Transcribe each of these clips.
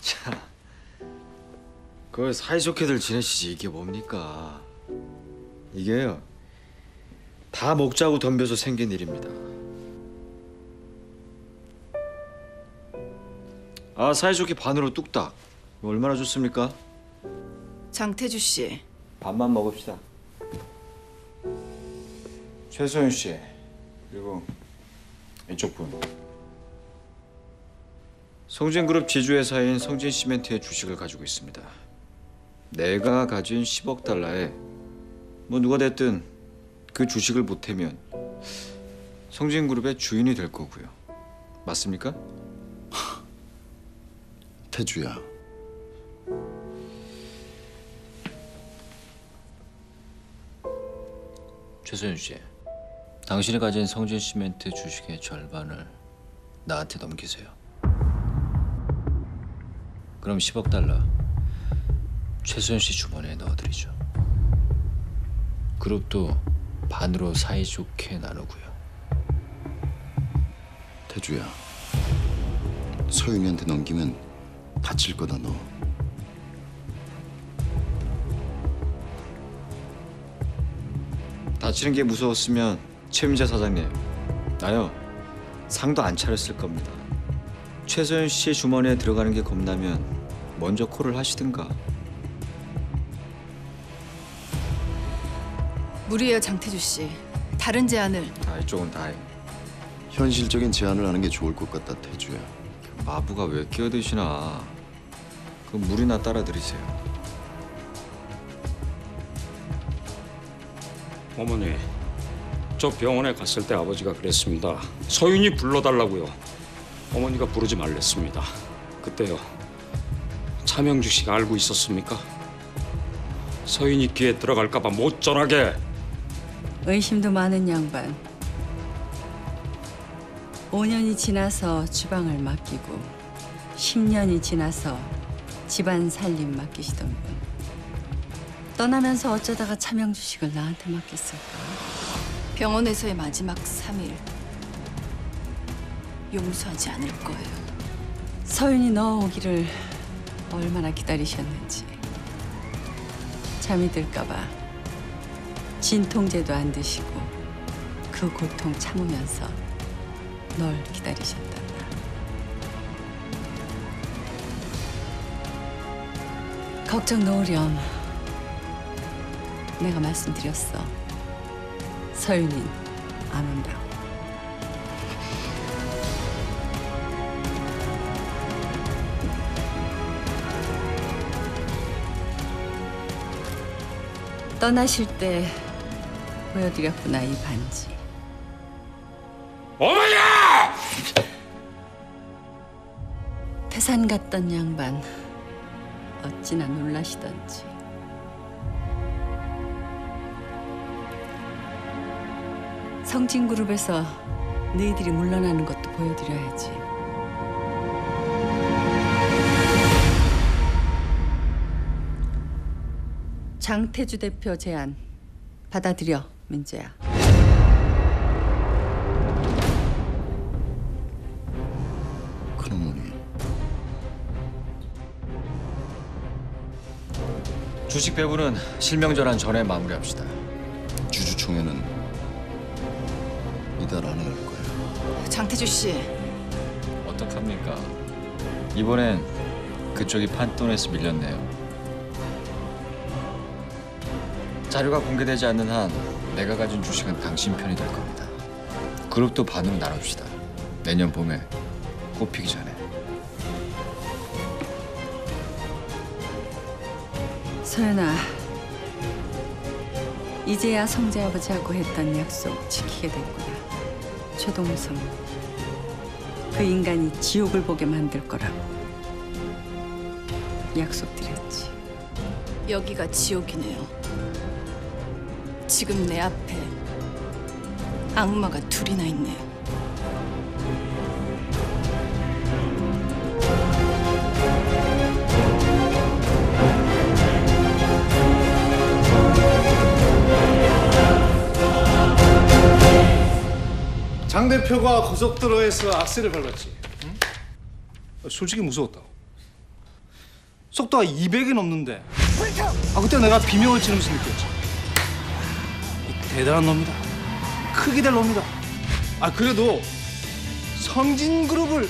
참, 그걸 사이좋게들 지내시지 이게 뭡니까? 이게요, 다 먹자고 덤벼서 생긴 일입니다. 아, 사이좋게 반으로 뚝딱. 이거 얼마나 좋습니까? 장태주 씨, 밥만 먹읍시다. 최소연 씨, 그리고 이쪽 분. 성진그룹 지주회사인 성진시멘트의 주식을 가지고 있습니다. 내가 가진 10억 달러에 뭐 누가 됐든 그 주식을 보태면 성진그룹의 주인이 될 거고요. 맞습니까? 태주야, 최소연 씨, 당신이 가진 성진시멘트 주식의 절반을 나한테 넘기세요. 그럼 10억 달러 최소연 씨 주머니에 넣어드리죠. 그룹도 반으로 사이좋게 나누고요. 태주야. 서윤이한테 넘기면 다칠 거다 너. 다치는 게 무서웠으면 최민재 사장님, 나요 상도 안 차렸을 겁니다. 최소연 씨 주머니에 들어가는 게 겁나면 먼저 콜을 하시든가. 무리예요 장태주 씨. 다른 제안을. 아, 이쪽은 다해. 현실적인 제안을 하는 게 좋을 것 같다, 태주야. 마부가 왜 끼어드시나. 그 물이나 따라 드리세요. 어머니, 저 병원에 갔을 때 아버지가 그랬습니다. 서윤이 불러달라고요. 어머니가 부르지 말랬습니다. 그때요, 차명주 씨가 알고 있었습니까? 서윤이 귀에 들어갈까 봐 못 전하게. 의심도 많은 양반. 5년이 지나서 주방을 맡기고 10년이 지나서 집안 살림 맡기시던 분. 떠나면서 어쩌다가 차명주식을 나한테 맡겼을까? 병원에서의 마지막 3일 용서하지 않을 거예요. 서윤이 넣어오기를 얼마나 기다리셨는지. 잠이 들까 봐 진통제도 안 드시고 그 고통 참으면서 널 기다리셨단다. 걱정 놓으렴. 내가 말씀드렸어. 서윤인 안 온다고. 떠나실 때 보여드렸구나, 이 반지. 어머니! 태산 갔던 양반 어찌나 놀라시던지. 성진그룹에서 너희들이 물러나는 것도 보여드려야지. 장태주 대표 제안 받아들여, 민재야. 큰어머니, 주식 배분은 실명 전환 전에 마무리합시다. 주주총회는 이달 안에 할 거야. 장태주 씨, 어떡합니까? 이번엔 그쪽이 판돈에서 밀렸네요. 자료가 공개되지 않는 한 내가 가진 주식은 당신 편이 될 겁니다. 그룹도 반으로 나눕시다. 내년 봄에 꽃 피기 전에. 소연아, 이제야 성재 아버지하고 했던 약속 지키게 됐구나. 최동성, 그 인간이 지옥을 보게 만들 거라고 약속드렸지. 여기가 지옥이네요. 지금 내 앞에 악마가 둘이나 있네요. 장 대표가 고속도로에서 악셀을 밟았지. 응? 솔직히 무서웠다고. 속도가 200이 넘는데. 그때 내가 비명을 지르면서 느꼈지. 이 대단한 놈이다. 크게 될 놈이다. 그래도 성진그룹을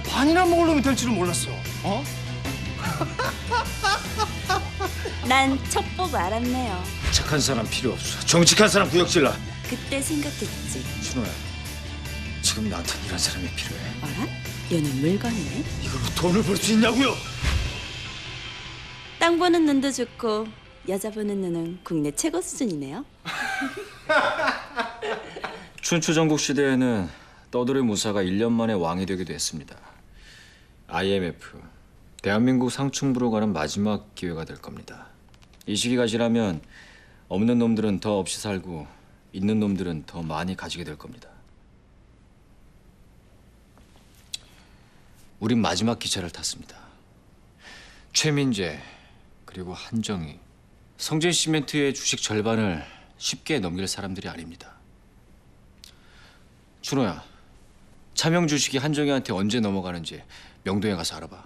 반이나 먹을 놈이 될 줄은 몰랐어. 난 첫 보고 알았네요. 착한 사람 필요 없어. 정직한 사람 구역질러. 그때 생각했지. 준호야, 지금 나한테 이런 사람이 필요해. 어라? 얘는 물건이네. 이걸로 돈을 벌 수 있냐고요? 땅 보는 눈도 좋고 여자 보는 눈은 국내 최고 수준이네요. 춘추 전국 시대에는 떠돌이 무사가 1년 만에 왕이 되기도 했습니다. IMF, 대한민국 상층부로 가는 마지막 기회가 될 겁니다. 이 시기가 지나면 없는 놈들은 더 없이 살고 있는 놈들은 더 많이 가지게 될 겁니다. 우린 마지막 기차를 탔습니다. 최민재 그리고 한정희, 성진시멘트의 주식 절반을 쉽게 넘길 사람들이 아닙니다. 준호야, 차명 주식이 한정희한테 언제 넘어가는지 명동에 가서 알아봐.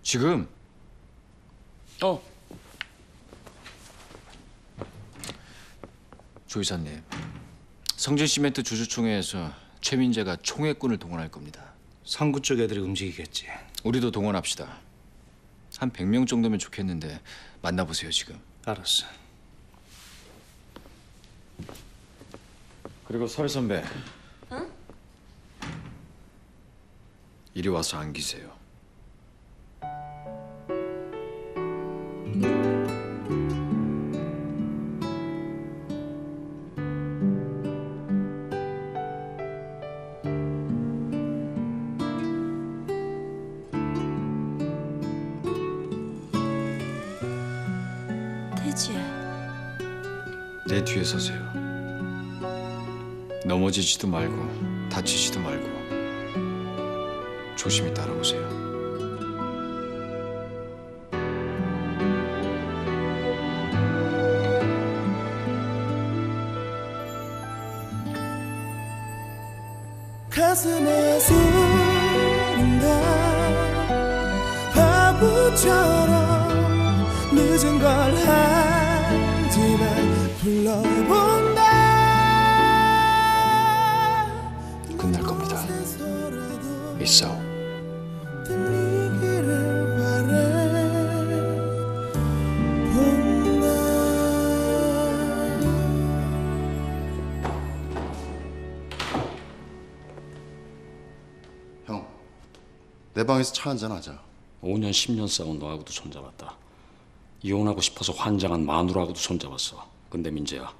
지금. 조 이사님, 성진시멘트 주주총회에서 최민재가 총회꾼을 동원할 겁니다. 상구 쪽 애들이 움직이겠지. 우리도 동원합시다. 한 100명 정도면 좋겠는데 만나보세요 지금. 알았어. 그리고 설 선배. 이리 와서 안기세요. 태주야. 내 뒤에 서세요. 넘어지지도 말고 다치지도 말고 조심히 따라오세요. 가슴에 숨는다 바보처럼 늦은 걸 하지만 불러본다. 끝날 겁니다. 이 싸움. 들리기를 바라본다. 형, 내 방에서 차 한잔 하자. 5년 10년 싸운 너하고도 손잡았다. 이혼하고 싶어서 환장한 마누라하고도 손잡았어. 근데 민재야,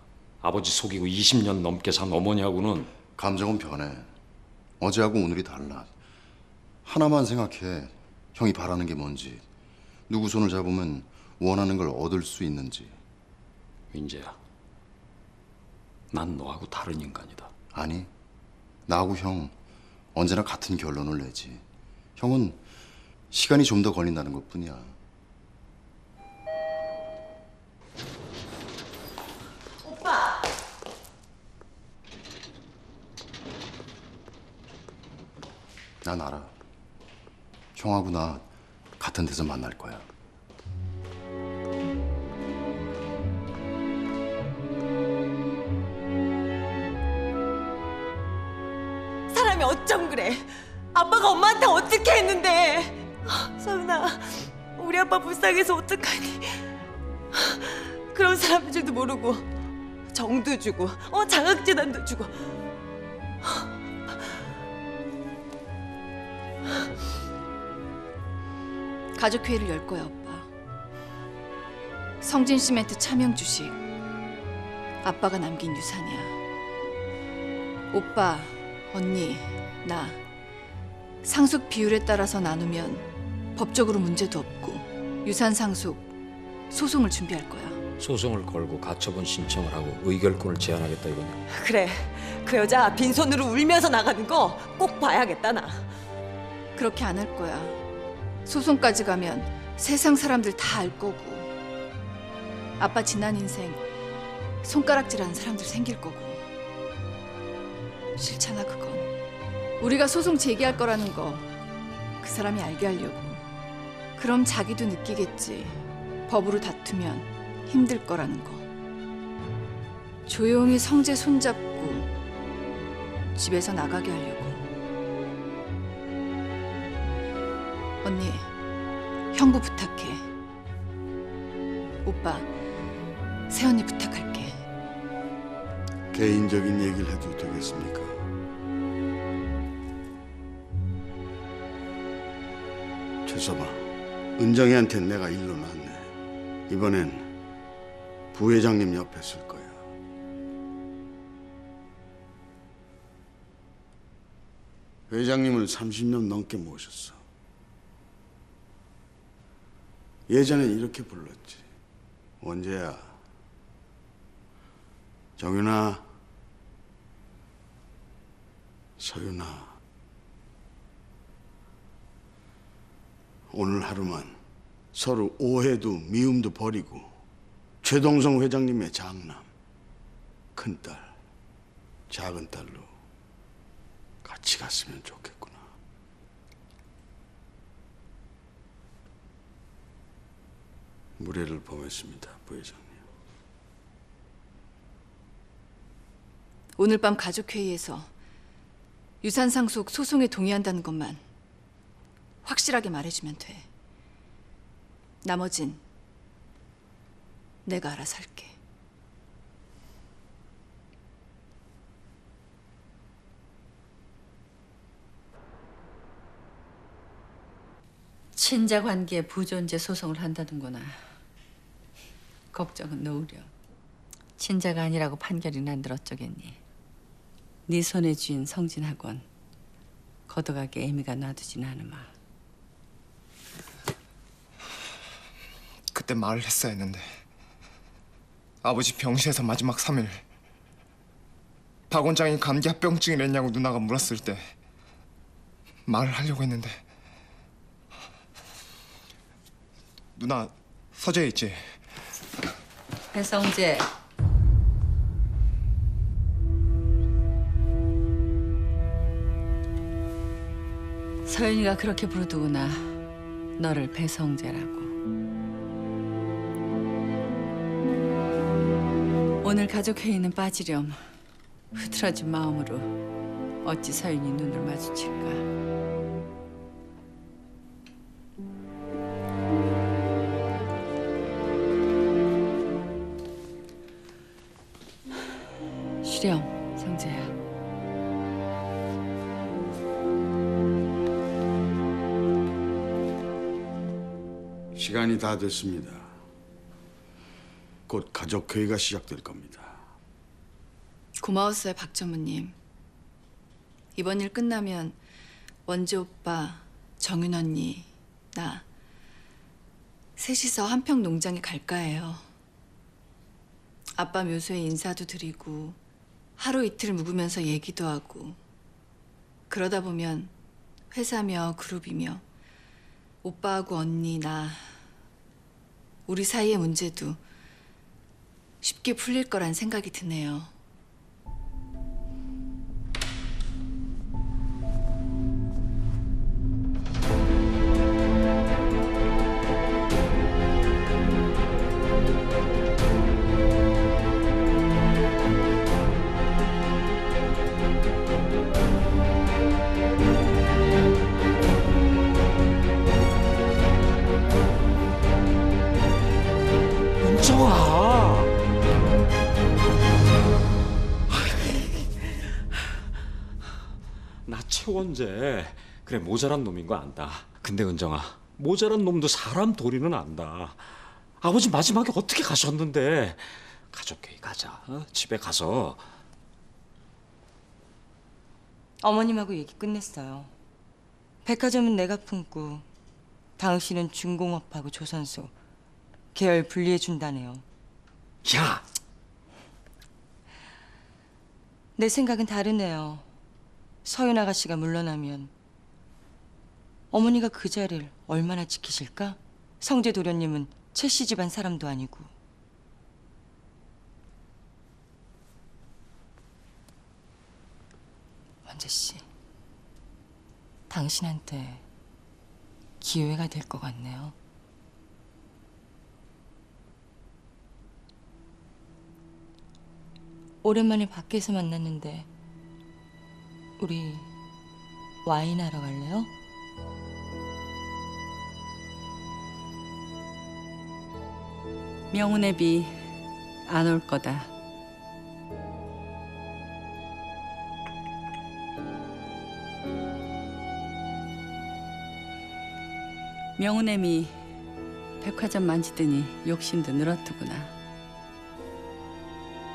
아버지 속이고 20년 넘게 산 어머니하고는 감정은 변해. 어제하고 오늘이 달라. 하나만 생각해. 형이 바라는 게 뭔지. 누구 손을 잡으면 원하는 걸 얻을 수 있는지. 민재야, 난 너하고 다른 인간이다. 아니, 나하고 형 언제나 같은 결론을 내지. 형은 시간이 좀 더 걸린다는 것뿐이야. 오빠. 난 알아. 형하고 나 같은 데서 만날 거야. 사람이 어쩜 그래? 아빠가 엄마한테 어떻게 했는데? 서윤아, 우리 아빠 불쌍해서 어떡하니? 그런 사람인 줄도 모르고 정도 주고 장학재단도 주고. 가족회의를 열 거야, 오빠. 성진시멘트 차명 주식 아빠가 남긴 유산이야. 오빠, 언니, 나 상속 비율에 따라서 나누면 법적으로 문제도 없고 유산 상속 소송을 준비할 거야. 소송을 걸고 가처분 신청을 하고 의결권을 제한하겠다 이거냐? 그래, 그 여자 빈손으로 울면서 나가는 거 꼭 봐야겠다 나. 그렇게 안 할 거야. 소송까지 가면 세상 사람들 다 알 거고 아빠 지난 인생 손가락질하는 사람들 생길 거고. 싫잖아 그건. 우리가 소송 제기할 거라는 거 그 사람이 알게 하려고 그럼 자기도 느끼겠지. 법으로 다투면 힘들 거라는 거. 조용히 성재 손잡고 집에서 나가게 하려고. 언니, 형부 부탁해. 오빠, 새언니 부탁할게. 개인적인 얘기를 해도 되겠습니까? 최서봐, 은정이한테 내가 일러 놨네. 이번엔 부회장님 옆에 쓸 거야. 회장님을 30년 넘게 모셨어. 예전엔 이렇게 불렀지. 원재야, 정윤아, 서윤아, 오늘 하루만 서로 오해도 미움도 버리고 최동성 회장님의 장남, 큰딸, 작은딸로 같이 갔으면 좋겠구나. 무례를 범했습니다, 부회장님. 오늘 밤 가족회의에서 유산 상속 소송에 동의한다는 것만 확실하게 말해주면 돼. 나머진 내가 알아서 할게. 친자 관계에 부존재 소송을 한다는구나. 걱정은 놓으렴. 친자가 아니라고 판결이 난들 어쩌겠니? 네 손에 쥔 성진학원 걷어가게 애미가 놔두진 않으마. 그때 말을 했어야 했는데 아버지 병실에서 마지막 3일 박 원장이 감기 합병증이랬냐고 누나가 물었을 때 말을 하려고 했는데 누나 서재에 있지? 배성재. 서윤이가 그렇게 부르더구나. 너를 배성재라고. 오늘 가족회의는 빠지렴. 흐트러진 마음으로 어찌 서윤이 눈을 마주칠까. 쉬렴, 성재야. 시간이 다 됐습니다. 곧 가족회의가 시작될 겁니다. 고마웠어요, 박 전무님. 이번 일 끝나면 원재 오빠, 정윤 언니, 나 셋이서 한평 농장에 갈까 해요. 아빠 묘소에 인사도 드리고 하루 이틀 묵으면서 얘기도 하고 그러다 보면 회사며 그룹이며 오빠하고 언니, 나 우리 사이의 문제도 쉽게 풀릴 거란 생각이 드네요. 은정아! 나 최원재. 그래, 모자란 놈인 거 안다. 근데 은정아, 모자란 놈도 사람 도리는 안다. 아버지 마지막에 어떻게 가셨는데. 가족회의 가자. 집에 가서. 어머님하고 얘기 끝냈어요. 백화점은 내가 품고 당신은 중공업하고 조선소 계열 분리해 준다네요. 야! 내 생각은 다르네요. 서윤 아가씨가 물러나면 어머니가 그 자리를 얼마나 지키실까? 성재 도련님은 최 씨 집안 사람도 아니고. 원재 씨, 당신한테 기회가 될 것 같네요. 오랜만에 밖에서 만났는데 우리 와인 하러 갈래요? 명운애비 안 올 거다. 명운애미 백화점 만지더니 욕심도 늘었더구나.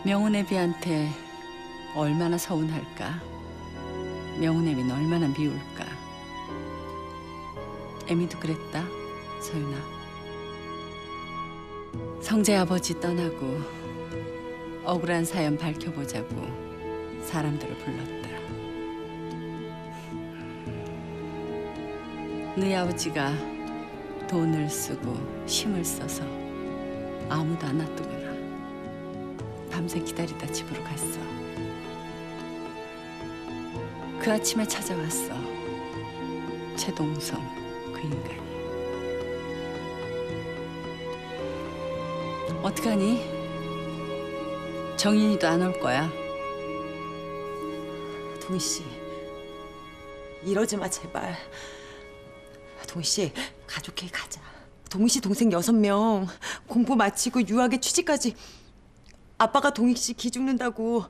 명운애비한테 얼마나 서운할까? 명운애비는 얼마나 미울까? 애미도 그랬다, 서윤아. 성재 아버지 떠나고 억울한 사연 밝혀보자고 사람들을 불렀다. 너희 아버지가 돈을 쓰고 힘을 써서 아무도 안 왔더구나. 밤새 기다리다 집으로 갔어. 그 아침에 찾아왔어. 최동성 그 인간이. 어떡하니? 정인이도 안 올 거야. 동희 씨, 이러지 마 제발. 동희 씨, 가족회의 가자. 동희 씨 동생 6명 공부 마치고 유학에 취직까지. 아빠가 동희 씨 기 죽는다고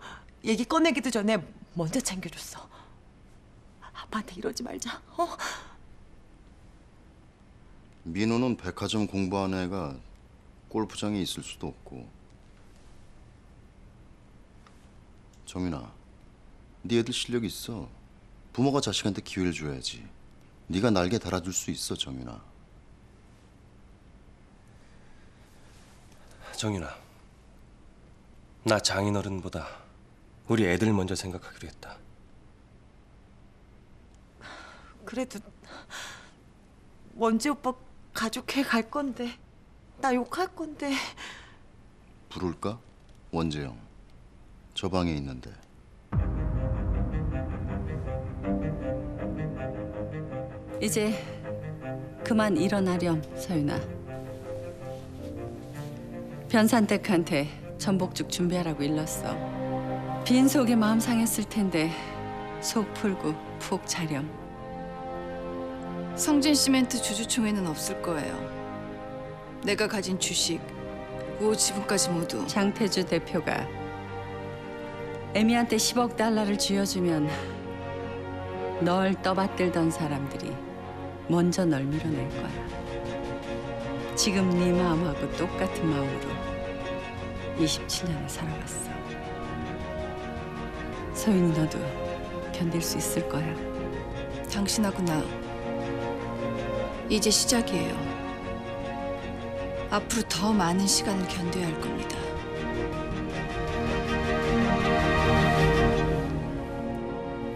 얘기 꺼내기도 전에 먼저 챙겨줬어. 아빠한테 이러지 말자. 민호는 백화점 공부하는 애가 골프장에 있을 수도 없고. 정윤아, 네 애들 실력 있어. 부모가 자식한테 기회를 줘야지. 네가 날개 달아줄 수 있어, 정윤아. 정윤아, 나 장인어른보다 우리 애들 먼저 생각하기로 했다. 그래도 원재 오빠 가족회의 갈 건데 나 욕할 건데. 부를까? 원재영. 저 방에 있는데. 이제 그만 일어나렴, 서윤아. 변산댁한테 전복죽 준비하라고 일렀어. 빈속에 마음 상했을 텐데 속 풀고 푹 자렴. 성진시멘트 주주총회는 없을 거예요. 내가 가진 주식, 그 지분까지 모두. 장태주 대표가 애미한테 10억 달러를 쥐어주면 널 떠받들던 사람들이 먼저 널 밀어낼 거야. 지금 네 마음하고 똑같은 마음으로 27년을 살아왔어. 서윤이 너도 견딜 수 있을 거야. 당신하고 나 이제 시작이에요. 앞으로 더 많은 시간을 견뎌야 할 겁니다.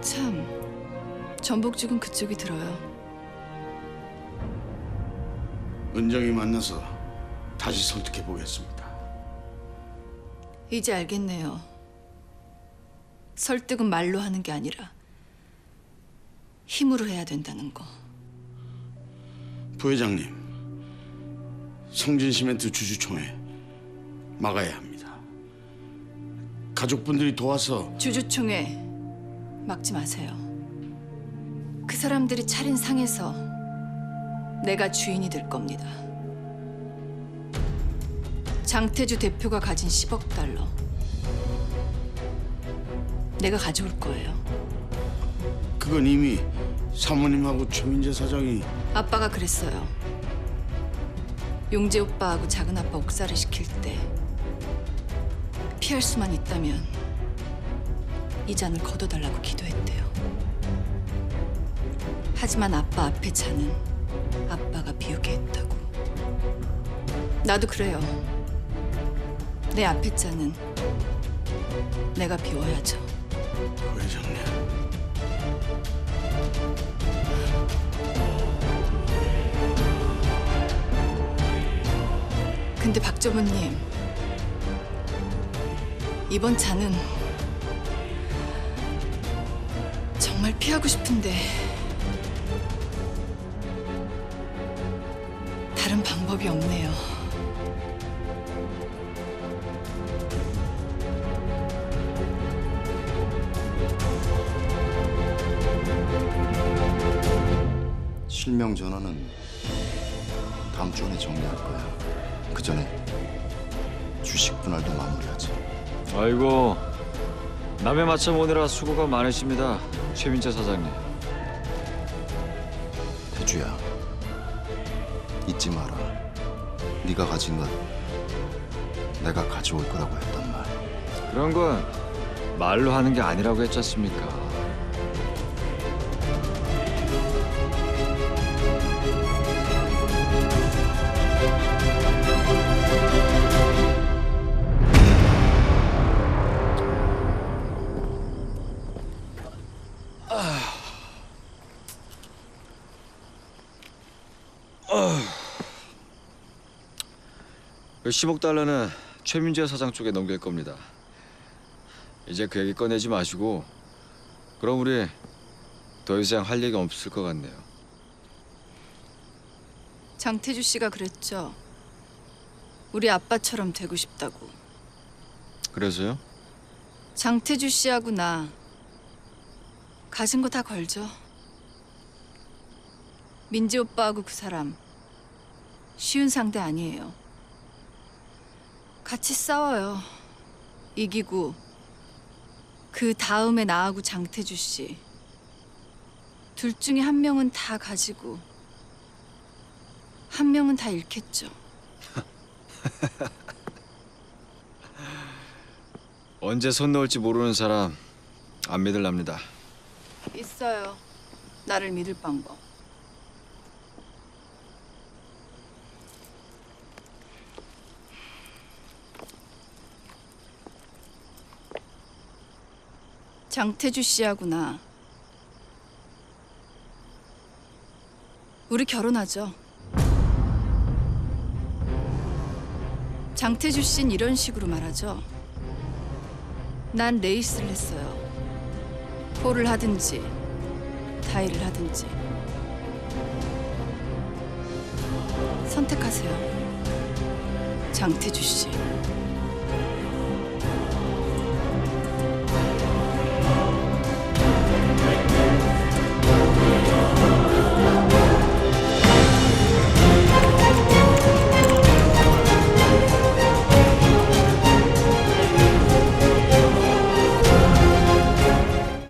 참, 전복죽은 그쪽이 들어요. 은정이 만나서 다시 설득해 보겠습니다. 이제 알겠네요. 설득은 말로 하는 게 아니라 힘으로 해야 된다는 거. 부회장님, 성진시멘트 주주총회 막아야 합니다. 가족분들이 도와서. 주주총회 막지 마세요. 그 사람들이 차린 상에서 내가 주인이 될 겁니다. 장태주 대표가 가진 10억 달러 내가 가져올 거예요. 그건 이미 사모님하고 최민재 사장이. 아빠가 그랬어요. 용재 오빠하고 작은 아빠 옥살을 시킬 때 피할 수만 있다면 이 잔을 걷어달라고 기도했대요. 하지만 아빠 앞에 잔은 아빠가 비우게 했다고. 나도 그래요. 내 앞에 잔은 내가 비워야죠. 부회장님. 근데 박저부님, 이번 잔은 정말 피하고 싶은데 다른 방법이 없네요. 실명 전화는 다음 주 안에 정리할 거야. 그 전에 주식 분할도 마무리하지. 아이고, 남의 맞춰 오느라 수고가 많으십니다, 최민재 사장님. 태주야, 잊지 마라. 네가 가진 건 내가 가져올 거라고 했단 말. 그런 건 말로 하는 게 아니라고 했지 않습니까? 그 10억 달러는 최민재 사장 쪽에 넘길 겁니다. 이제 그 얘기 꺼내지 마시고, 그럼 우리 더 이상 할 얘기 없을 것 같네요. 장태주 씨가 그랬죠. 우리 아빠처럼 되고 싶다고. 그래서요? 장태주 씨하고 나 가진 거 다 걸죠. 민지 오빠하고 그 사람 쉬운 상대 아니에요. 같이 싸워요. 이기고 그 다음에 나하고 장태주 씨 둘 중에 한 명은 다 가지고 한 명은 다 잃겠죠. 언제 손 놓을지 모르는 사람 안 믿을랍니다. 있어요. 나를 믿을 방법. 장태주 씨하고 나 우리 결혼하죠. 장태주 씨는 이런 식으로 말하죠. 난 레이스를 했어요. 폴을 하든지 다이를 하든지 선택하세요. 장태주 씨.